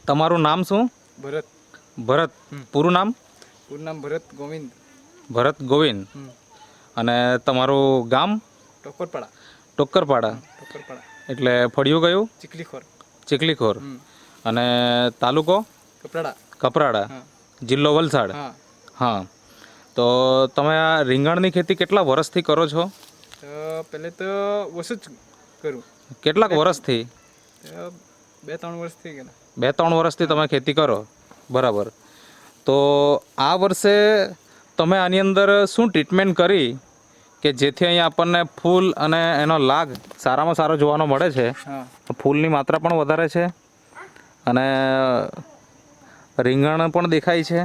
તમારું નામ શું? ભરત. ભરત. પૂરું નામ? પૂરું નામ ભરત ગોવિંદ. ભરત ગોવિંદ. અને તમારું ગામ? ટોકરપાડા. ટોકરપાડા. ટોકરપાડા એટલે ફળિયું કયું? ચીખલીખોર. ચીખલીખોર. અને તાલુકો? કપરાડા. કપરાડા. જિલ્લો વલસાડ. હા. તો તમે આ રીંગણની ખેતી કેટલા વર્ષથી કરો છો? તો પહેલે તો ઓછું જ કરું. કેટલાક વર્ષથી? 2-3 વર્ષ થઈ ગયા. 2-3 વર્ષથી તમે ખેતી કરો, બરાબર. તો આ વર્ષે તમે આની અંદર શું ટ્રીટમેન્ટ કરી કે જેથી અહીંયા આપણને ફૂલ અને એનો લાગ સારામાં સારો જોવાનો મળે છે? ફૂલની માત્રા પણ વધારે છે અને રીંગણ પણ દેખાય છે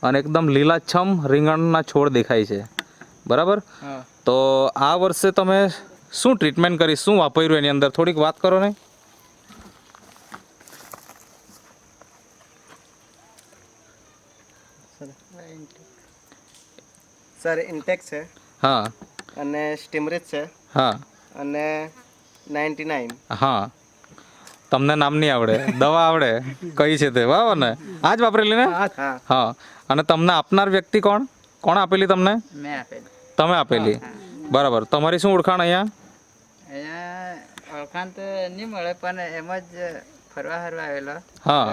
અને એકદમ લીલાછમ રીંગણના છોડ દેખાય છે, બરાબર. તો આ વર્ષે તમે શું ટ્રીટમેન્ટ કરી, શું વાપર્યું એની અંદર થોડીક વાત કરો ને. સર ઇન્ટેક છે. હા. અને સ્ટીમરીચ છે. હા. અને 99. હા. તમને નામ નહીં આવડે, દવા આવડે કઈ છે તે, બરાબર ને? આ જ વાપરેલી ને? હા. અને તમને આપનાર વ્યક્તિ કોણ આપેલી તમને? મેં આપેલી. તમે આપેલી, બરાબર. તમારી શું ઓળખાણ અહીંયા? ઓળખાણ તો નહીં મળે પણ એમ જ ફરવા આવેલો. હા.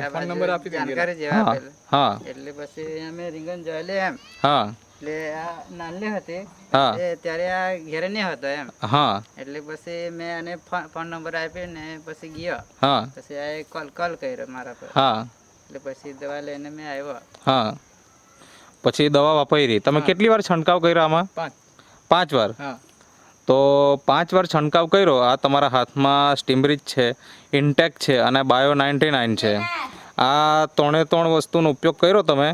જાણકારી જેવા આપેલું. હા. એટલે પછી અમે રીંગણ જોયેલી એમ. હા. એટલે આ નાની હતી હા. ત્યારે આ ઘરે નહીં હતો એમ. હા. એટલે પછી મેં આને ફોન નંબર આપ્યો ને પછી ગયો. હા. પછી આ કોલ કર્યો મારા પર. હા. એટલે પછી દવા લઈને મેં આવ્યો. હા. પછી દવા વાપરી. તમે કેટલી વાર છંટકાવ કર્યો આમાં? 5 વાર. તો 5 વાર છંટકાવ કર્યો. આ તમારા હાથમાં સ્ટીમરીચ છે, ઇન્ટેક છે અને બાયો 99 છે. આ 3 વસ્તુનો ઉપયોગ કર્યો તમે,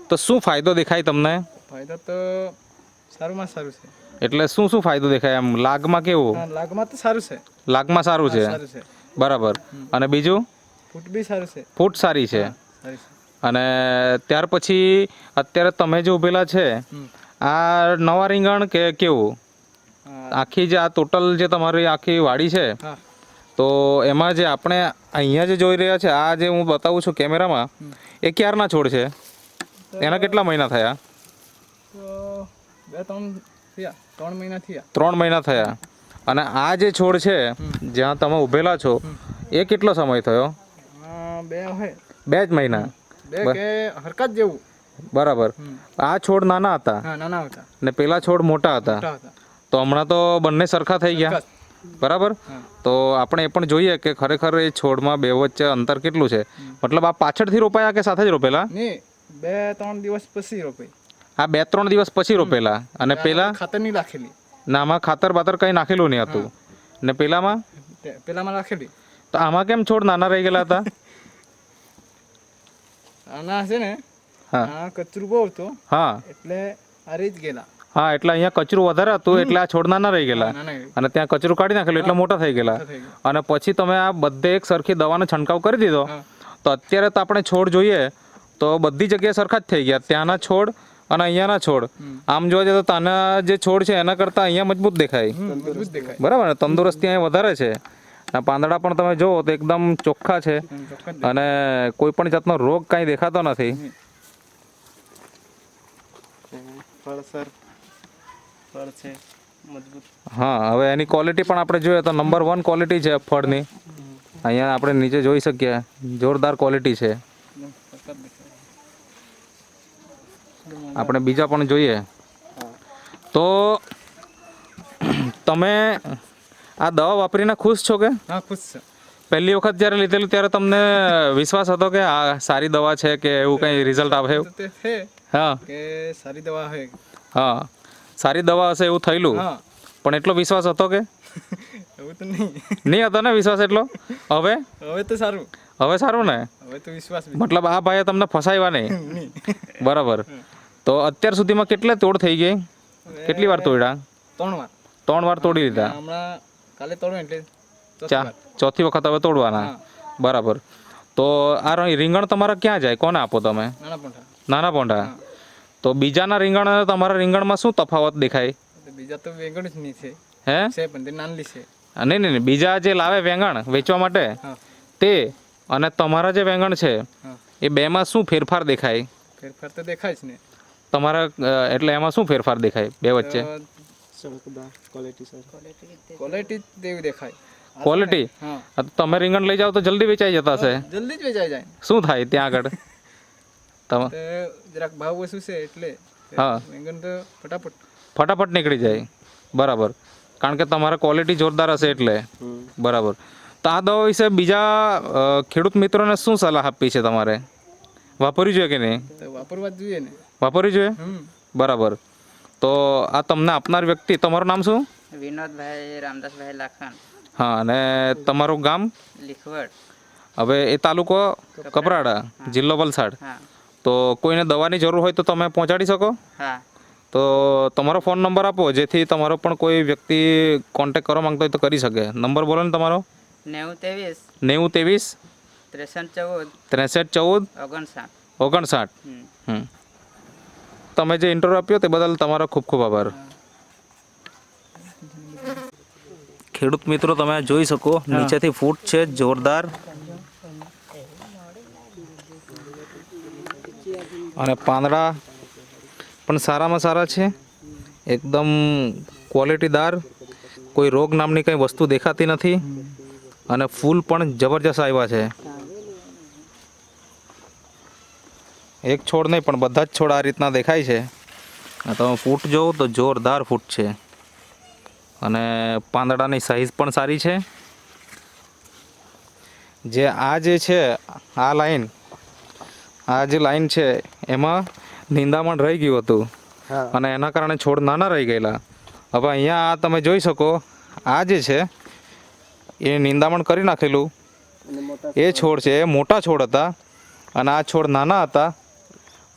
તો શું ફાયદો દેખાય તમને? ફાયદો તો સારું છે. એટલે શું ફાયદો દેખાય એમ? લાગમાં કેવું? લાગમાં તો સારું છે. લાગમાં સારું છે, બરાબર. અને બીજું? ફૂટ બી સારું છે. ફૂટ સારી છે. અને ત્યાર પછી અત્યારે તમે જે ઉભેલા છે આ નવા રીંગણ કે કેવું? આખી જે આ ટોટલ જે તમારી આખી વાડી છે, તો એમાં જે આપણે અહીંયા જે જોઈ રહ્યા છે, આ જે હું બતાવું છું કેમેરામાં, એ ક્યારના છોડ છે? એના કેટલા મહિના થયા? 3 મહિના થયા. 3 મહિના થયા. અને આ જે છોડ છે જ્યાં તમે ઉભેલા છો, એ કેટલો સમય થયો? 2 જ મહિના. હરકત જેવું. બરાબર. આ છોડ નાના હતા ને પેલા છોડ મોટા હતા. તો હમણાં તો બંને સરખા થઈ ગયા, બરાબર. તો આપણે એ પણ જોઈએ કે ખરેખર એ છોડમાં બે વચ્ચે અંતર કેટલું છે. મતલબ આ પાછળથી રોપાયા કે સાથે જ રોપેલા? 2-3 દિવસ પછી રોપાઈ. આ 2-3 દિવસ પછી રોપેલા. અને પેલા ખાતર નહીં નાખેલી. ના, આમાં ખાતર બાતર કંઈ નાખેલું નહીં હતું. ને પેલામાં નાખેલી. તો આમાં કેમ છોડ નાના રહી ગયેલા હતા? આના છે ને, હા, કચરું બહુ હતું. હા, એટલે આ રહી જ ગયેલા. હા, એટલે અહીંયા કચરું વધારે હતું એટલે આ છોડ નાના રહી ગયેલા. અને ત્યાં કચરું કાઢી નાખેલું એટલે મોટા થઈ ગયેલા. અને પછી તમે આ બધે એક સરખી દવાનો છંટકાવ કરી દીધો, તો અત્યારે તો આપણે છોડ જોઈએ તો બધી જગ્યાએ સરખા જ થઈ ગયા. ત્યાંના છોડ અને અહીંયાના છોડ આમ જોવા જઈએ તો ત્યાંના જે છોડ છે એના કરતાં અહીંયા મજબૂત દેખાય, બરાબર ને? તંદુરસ્તી અહીંયા વધારે છે. પાંદડા પણ તમે જુઓ તો એકદમ ચોખ્ખા છે અને કોઈ પણ જાતનો રોગ કાંઈ દેખાતો નથી. હા, હવે એની ક્વોલિટી પણ આપણે જોઈએ તો નંબર 1 ક્વોલિટી છે ફળની. અહીંયા આપણે નીચે જોઈ શકીએ, જોરદાર ક્વોલિટી છે. આપણે બીજા પણ જોઈએ તો તમે આ દવા વાપરીને ખુશ છો કે? હા, ખુશ છે. પહેલી વખત જ્યારે લીધેલું ત્યારે તમને વિશ્વાસ હતો કે આ સારી દવા છે કે એવું કંઈ રિઝલ્ટ આવે એવું? હા, કે સારી દવા હોય. હા, સારી દવા હશે એવું થયેલું. પણ એટલો વિશ્વાસ હતો કે? એવું તો નહીં હતો ને વિશ્વાસ એટલો. હવે તો સારું. હવે સારું ને? હવે તો વિશ્વાસ. મતલબ આ ભાઈએ તમને ફસાવ્યા નહીં, બરાબર. તો અત્યાર સુધીમાં કેટલે તોડ થઈ ગઈ? કેટલી વાર તોડ્યા? 3 વાર તોડી દીધા. હમણાં કાલે તોડ્યું એટલે ચોથી વખત હવે તોડવાના, બરાબર. તો આ રીંગણ તમારા ક્યાં જાય? કોને આપો તમે? નાના પોંઢા. તો બીજાના રીંગણ તમારા રીંગણમાં શું તફાવત દેખાય? બીજા તો વેંગણ જ નહીં છે. હે? પણ તે નાનલી છે. નહીં, બીજા જે લાવે વેંગણ વેચવા માટે, તે અને તમારા જે વેંગણ છે હા એ બેમાં શું ફેરફાર દેખાય? ફેરફાર તો દેખાય જ ને. તમારા એટલે એમાં શું ફેરફાર દેખાય બે વચ્ચે? ક્વોલિટી તેવી દેખાય. ક્વોલિટી? હા તમે રીંગણ લઈ જાઓ તો જલ્દી વેચાઈ જતા હશે. જલ્દી જ વેચાઈ જાય. શું થાય ત્યાં આગળ? તમે તો જરાક ભાવ ઓછું છે એટલે હા વેંગણ તો ફટાફટ. ફટાફટ નીકળી જાય. બરાબર, કારણ કે તમારા ક્વોલિટી જોરદાર હશે એટલે. બરાબર. તો આ દવા વિશે બીજા ખેડૂત મિત્રોને શું સલાહ આપવી છે તમારે? વાપરવી જોઈએ કે નહીં? તો વાપરવા જ જોઈએ ને. વાપરવી જોઈએ. બરાબર. તો આ તમને આપનાર વ્યક્તિ, તમારું નામ શું? વિનોદભાઈ રામદાસભાઈ લાખન, હા, અને તમારું ગામ? લીખવડ. હવે એ તાલુકો કપરાડા, જિલ્લો વલસાડ. હા તો કોઈને દવાની જરૂર હોય તો તમે પહોંચાડી શકો? હા. તો તમારો ફોન નંબર આપો જેથી તમારો પણ કોઈ વ્યક્તિ કોન્ટેક્ટ કરવા માંગતો હોય તો કરી શકે. નંબર બોલો ને તમારો. 90 93 23 63 14 59. 59. તમે જે ઇન્ટરવ્યુ આપ્યો તે બદલ તમારો ખૂબ ખૂબ આભાર. ખેડૂત મિત્રો, તમે જોઈ શકો નીચેથી ફૂટ છે જોરદાર, અને પાંદડા પણ સારામાં સારા છે, એકદમ ક્વોલિટીદાર, કોઈ રોગ નામની કંઈ વસ્તુ દેખાતી નથી, અને ફૂલ પણ જબરજસ્ત આવ્યા છે. એક છોડ નહીં પણ બધા જ છોડ આ રીતના દેખાય છે. તમે ફૂટ જોવો તો જોરદાર ફૂટ છે, અને પાંદડાની સાઈઝ પણ સારી છે. જે આ જે છે આ જે લાઈન છે એમાં નિંદામણ રહી ગયું હતું, અને એના કારણે છોડ નાના રહી ગયેલા. હવે અહીંયા આ તમે જોઈ શકો, આ જે છે એ નિંદામણ કરી નાખેલું એ છોડ છે, એ મોટા છોડ હતા અને આ છોડ નાના હતા,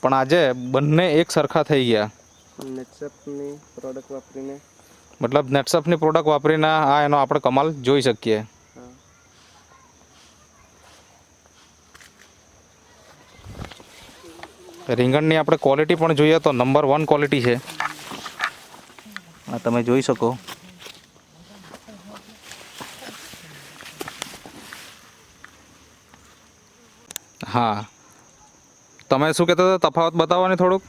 પણ આજે બંને એક સરખા થઈ ગયા. નેટસપની પ્રોડક્ટ વાપરીને મતલબ નેટસપની પ્રોડક્ટ વાપરીને આ એનો આપણે કમાલ જોઈ શકીએ. રીંગણની આપણે ક્વોલિટી પણ જોઈએ તો નંબર 1 ક્વોલિટી છે. આ તમે જોઈ શકો. હા, તમે શું કહેતા હતા? તફાવત બતાવો ને થોડુંક.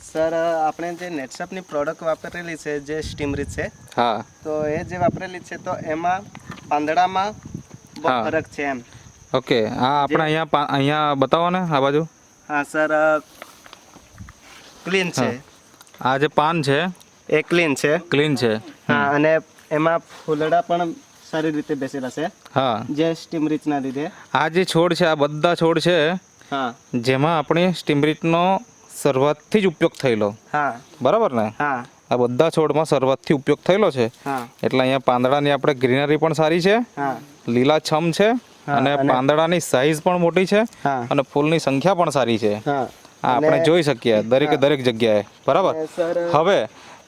સર આપણે જે નેટસપની પ્રોડક્ટ વાપરેલી છે જે સ્ટીમરીચ છે, હા, તો એ જે વાપરેલી છે તો એમાં પાંદડામાં બહુ હા. ફરક છે એમ. ઓકે, આ આપણે અહીંયા બતાવો ને આ બાજુ. હા સર, ક્લીન છે. આ જે પાન છે એ ક્લીન છે. ક્લીન છે. હા, અને એમાં ફૂલડા પણ સારી રીતે બેસેલા છે હા, જે સ્ટીમરીચના લીધે. આ જે છોડ છે, આ બધા છોડ છે હા જેમાં આપણી સ્ટીમરીચનો શરૂઆતથી જ ઉપયોગ થયેલો. હા બરાબર ને? હા આ બધા છોડમાં શરૂઆતથી ઉપયોગ થયેલો છે, હા એટલે અહીંયા પાંદડાની આપણે ગ્રીનરી પણ સારી છે, હા લીલાછમ છે, અને પાંદડાની સાઈઝ પણ મોટી છે, હા અને ફૂલની સંખ્યા પણ સારી છે. હા. આ આપણે જોઈ શકીએ દરેકે દરેક જગ્યાએ. બરાબર. સર હવે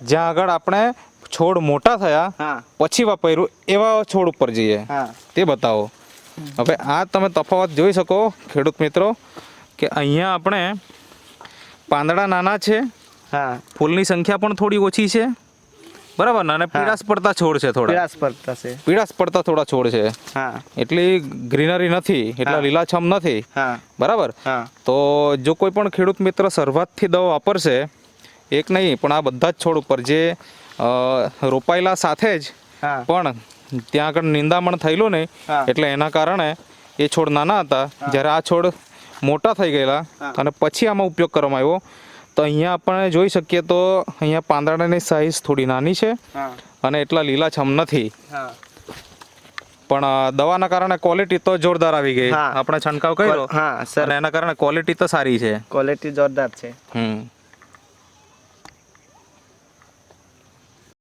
જ્યાં આગળ આપણે છોડ મોટા થયા હા પછી વાપર્યું એવા છોડ ઉપર જઈએ, હા તે બતાવો. હવે આ તમે તફાવત જોઈ શકો ખેડૂત મિત્રો, કે અહીંયા આપણે પાંદડા નાના છે, હા ફૂલની સંખ્યા પણ થોડી ઓછી છે. બરાબર ને? અને પીળાશ પડતા છોડ છે, થોડા પીળાશ પડતા છે. પીળાશ પડતા થોડા છોડ છે, હા એટલી ગ્રીનરી નથી, એટલા લીલાછમ નથી. હા બરાબર. હા તો જો કોઈ પણ ખેડૂત મિત્ર શરૂઆતથી દવા વાપરશે, એક નહીં પણ આ બધા જ છોડ ઉપર જે રોપાયેલા સાથે જ હા પણ ત્યાં આગળ નિંદામણ થયેલું ને, હા. એટલે એના કારણે એ છોડ નાના હતા, જ્યારે આ છોડ મોટા થઈ ગયેલા અને પછી આમાં ઉપયોગ કરવામાં આવ્યો, તો અહીંયા આપણે જોઈ શકીએ તો અહીંયા પાંદડાની સાઈઝ થોડી નાની છે, હા અને એટલા લીલાછમ નથી. હા પણ દવાના કારણે ક્વોલિટી તો જોરદાર આવી ગઈ. હા. આપણે છંટકાવ કર્યો હા સર, અને એના કારણે ક્વોલિટી તો સારી છે. ક્વોલિટી જોરદાર છે.